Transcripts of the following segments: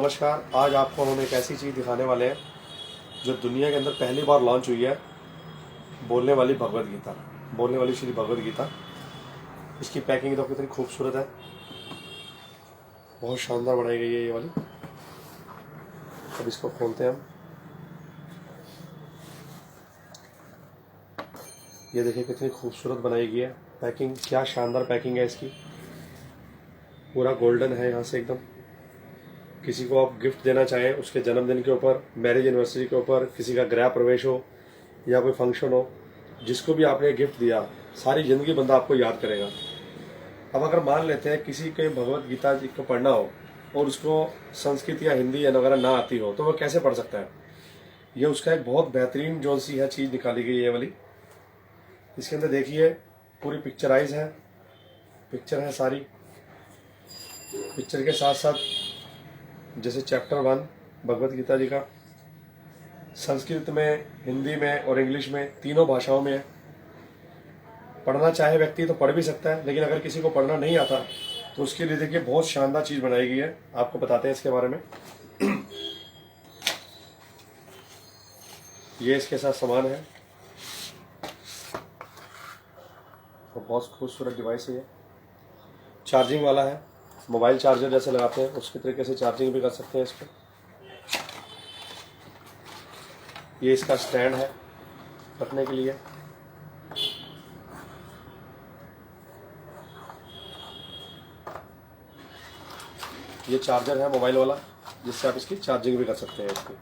नमस्कार। आज आपको हम एक ऐसी चीज़ दिखाने वाले हैं जो दुनिया के अंदर पहली बार लॉन्च हुई है। बोलने वाली भगवद गीता, बोलने वाली श्री भगवद गीता। इसकी पैकिंग तो कितनी खूबसूरत है, बहुत शानदार बनाई गई है ये वाली। अब इसको खोलते हैं हम। ये देखिए कितनी खूबसूरत बनाई गई है पैकिंग, क्या शानदार पैकिंग है इसकी। पूरा गोल्डन है यहाँ से एकदम। किसी को आप गिफ्ट देना चाहें, उसके जन्मदिन के ऊपर, मैरिज एनिवर्सरी के ऊपर, किसी का गृह प्रवेश हो या कोई फंक्शन हो, जिसको भी आपने गिफ्ट दिया सारी ज़िंदगी बंदा आपको याद करेगा। अब अगर मान लेते हैं किसी के भगवद गीता जी को पढ़ना हो और उसको संस्कृत या हिंदी या वगैरह ना आती हो तो वह कैसे पढ़ सकता है। ये उसका एक बहुत बेहतरीन जो सी है चीज़ निकाली गई है ये वाली। इसके अंदर देखिए पूरी पिक्चराइज है, पिक्चर है सारी। पिक्चर के साथ साथ जैसे चैप्टर 1 भगवद गीता जी का संस्कृत में, हिंदी में और इंग्लिश में, तीनों भाषाओं में है। पढ़ना चाहे व्यक्ति तो पढ़ भी सकता है, लेकिन अगर किसी को पढ़ना नहीं आता तो उसके लिए देखिए बहुत शानदार चीज़ बनाई गई है। आपको बताते हैं इसके बारे में। ये इसके साथ सामान है और बहुत खूबसूरत डिवाइस है ये। चार्जिंग वाला है, मोबाइल चार्जर जैसे लगाते हैं उसके तरीके से चार्जिंग भी कर सकते हैं इसको। ये इसका स्टैंड है रखने के लिए। ये चार्जर है मोबाइल वाला, जिससे आप इसकी चार्जिंग भी कर सकते हैं इसकी।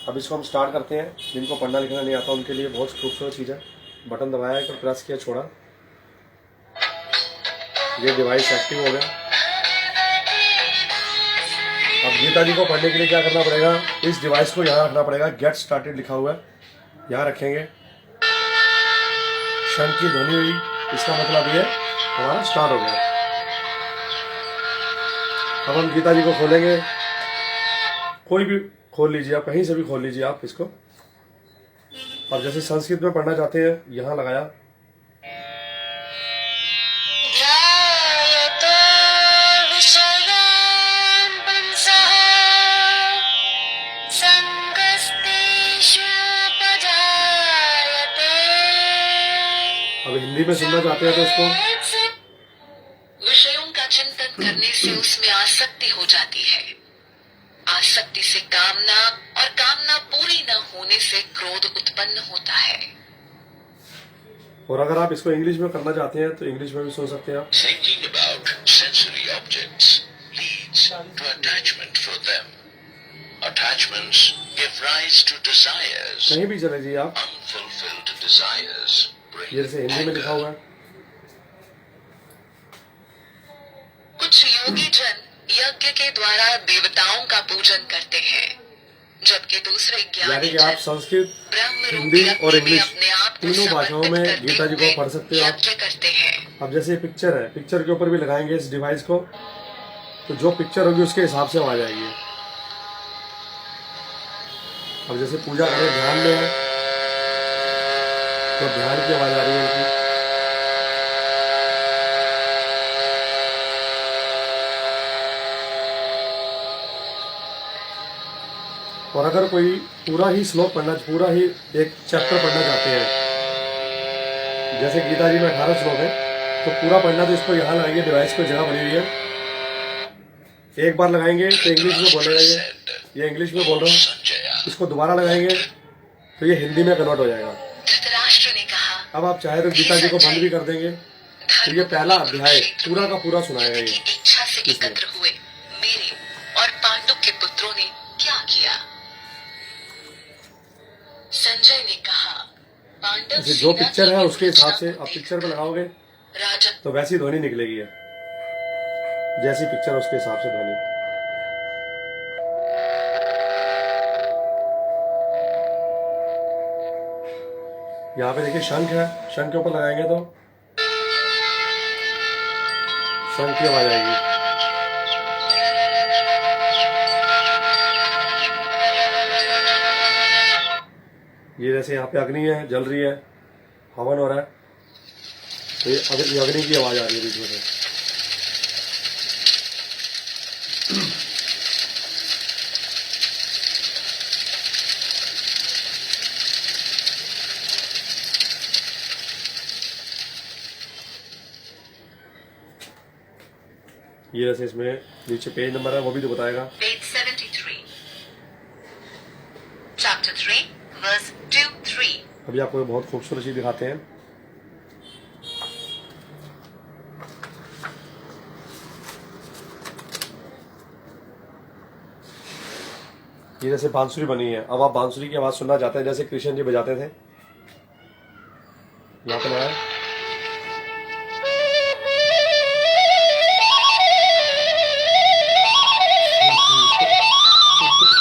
अब इसको हम स्टार्ट करते हैं। जिनको पढ़ना लिखना नहीं आता उनके लिए बहुत खूबसूरत चीज़ है। बटन दबाया है तो प्रेस किया, छोड़ा, ये डिवाइस एक्टिव हो गया। अब गीता जी को पढ़ने के लिए क्या करना पड़ेगा, इस डिवाइस को यहाँ रखना पड़ेगा। गेट स्टार्टेड लिखा हुआ है, यहाँ रखेंगे। शंख की ध्वनि हुई, इसका मतलब ये हमारा स्टार्ट हो गया। अब हम गीता जी को खोलेंगे। कोई भी खोल लीजिए आप, कहीं से भी खोल लीजिए आप इसको। और जैसे संस्कृत में पढ़ना चाहते हैं, यहाँ लगाया। अब हिंदी में सुनना चाहते हैं तो इसको। विषयों का चिंतन करने से उसमें आसक्ति हो जाती है। आसक्ति से कामना, और कामना पूरी न होने से क्रोध उत्पन्न होता है। और अगर आप इसको इंग्लिश में करना चाहते हैं तो इंग्लिश में भी सुन सकते हैं आप। Thinking about sensory objects leads to attachment for them. Attachments give rise to desires. कहीं भी चले जाइए आप। Unfulfilled desires bring ये जैसे हिंदी में लिखा हुआ है। कुछ योगी जन यज्ञ के द्वारा देवताओं का पूजन करते हैं, जबकि दूसरे यानी ज्ञानी कि आप जन संस्कृत, ब्रह्म हिंदी रूपी और अग्नि में इंग्लिश अपने आप को तीनों भाषाओं समर्पित में करते गीता जी को हुए पढ़ सकते हो आप। यज्ञ करते हैं। अब जैसे ये पिक्चर है, पिक्चर के ऊपर भी लगाएंगे इस डिवाइस को, तो जो पिक्चर होगी उसके हिसाब से आवाज आएगी। अब जैसे पूजा करें, ध्यान में है तो ध्यान की आवाज आ रही है इनकी। और अगर कोई पूरा ही श्लोक पढ़ना, पूरा ही एक चैप्टर पढ़ना चाहते हैं, जैसे गीता जी में 18 श्लोक है, तो पूरा पढ़ना तो इसको यहाँ लगाएंगे। डिवाइस को जगह बनी हुई है, एक बार लगाएंगे तो इंग्लिश में बोलेगा। ये इंग्लिश में बोल रहा हूँ, इसको दोबारा लगाएंगे तो ये हिंदी में कन्वर्ट हो जाएगा। धृतराष्ट्र ने कहा, अब आप चाहे तो गीता जी को बंद भी कर देंगे तो ये पहला अध्याय पूरा का पूरा सुनाएगा। ये इच्छा से एकत्र हुए मेरे और पांडु के पुत्रों ने क्या किया। संजय ने कहा, पांडव जैसे जो पिक्चर है उसके हिसाब से आप पिक्चर पे लगाओगे राजा तो वैसी ध्वनि निकलेगी है, जैसी पिक्चर उसके हिसाब से ध्वनि। यहाँ पे देखिए शंख है, शंख के ऊपर लगाएंगे तो शंख की आवाज आएगी। ये जैसे यहाँ पे अग्नि है, जल रही है, हवन हो रहा है, तो ये अग्नि की आवाज आ रही है बीच में से। ये जैसे इसमें नीचे पेज नंबर है वो भी तो बताएगा। Page 73. Chapter 3, verse 2-3. अभी आपको ये बहुत खूबसूरत चीज दिखाते हैं। ये जैसे बांसुरी बनी है। अब आप बांसुरी की आवाज सुनना चाहते हैं जैसे कृष्ण जी बजाते थे। यहाँ पे लगाया,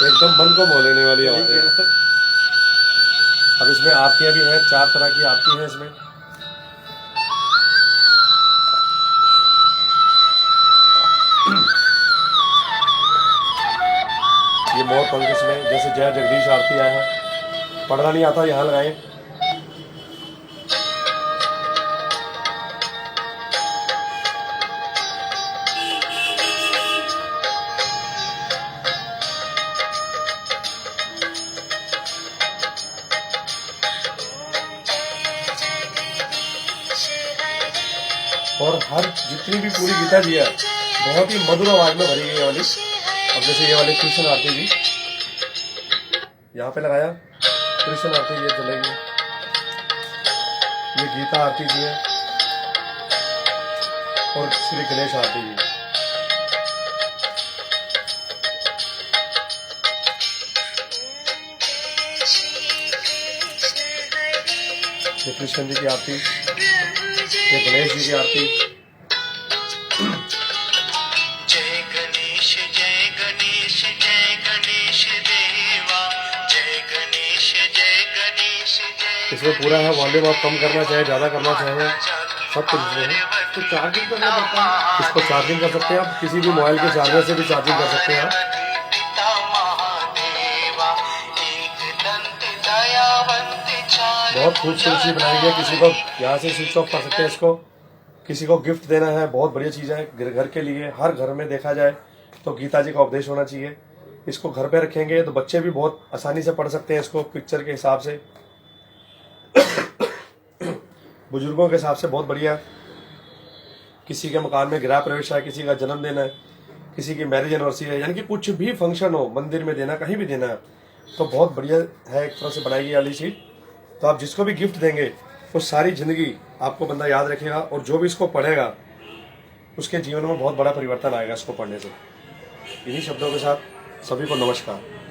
एकदम मन को मोह लेने वाली आवाज है। अब इसमें आरतियां भी हैं, 4 तरह की आरती है इसमें। ये मोर पंख इसमें जैसे जय जगदीश आरती आया है। पढ़ना नहीं आता यहाँ लगाए। और हर जितनी भी पूरी गीता जी है बहुत ही मधुर आवाज में भरी गई है वाली। अब जैसे ये वाली कृष्ण आरती जी यहाँ पे लगाया, कृष्ण आरती ये चलेगी। ये गीता आरती जी है और श्री गणेश आरती जी। ये कृष्ण जी की आरती, ये गणेश जी की आरती। जय गणेश जय गणेश जय गणेश देवा, जय गणेश जय गणेश जय। इसमें पूरा है वॉल्यूम, आप कम करना चाहे ज्यादा करना चाहे सब कुछ इसमें है। तो चार्जिंग करना पड़ता है। इसको चार्जिंग कर सकते हैं आप, किसी भी मोबाइल के चार्जर से भी चार्जिंग कर सकते हैं आप। बहुत खूबसूरत चीज बनाई गई है। किसी को यहाँ से स्विच ऑफ कर सकते हैं इसको, किसी को गिफ्ट देना है, बहुत बढ़िया चीज है घर के लिए। हर घर में देखा जाए तो गीता जी का उपदेश होना चाहिए। इसको घर पे रखेंगे तो बच्चे भी बहुत आसानी से पढ़ सकते हैं इसको पिक्चर के हिसाब से। बुजुर्गों के हिसाब से बहुत बढ़िया। किसी के मकान में गृह प्रवेश है, किसी का जन्मदिन है, किसी की मैरिज एनिवर्सरी है, यानी कि कुछ भी फंक्शन हो, मंदिर में देना, कहीं भी देना है, तो बहुत बढ़िया है। एक तरह से बनाई गई वाली चीज। तो आप जिसको भी गिफ्ट देंगे वो सारी जिंदगी आपको बंदा याद रखेगा, और जो भी इसको पढ़ेगा उसके जीवन में बहुत बड़ा परिवर्तन आएगा इसको पढ़ने से। इन्हीं शब्दों के साथ सभी को नमस्कार।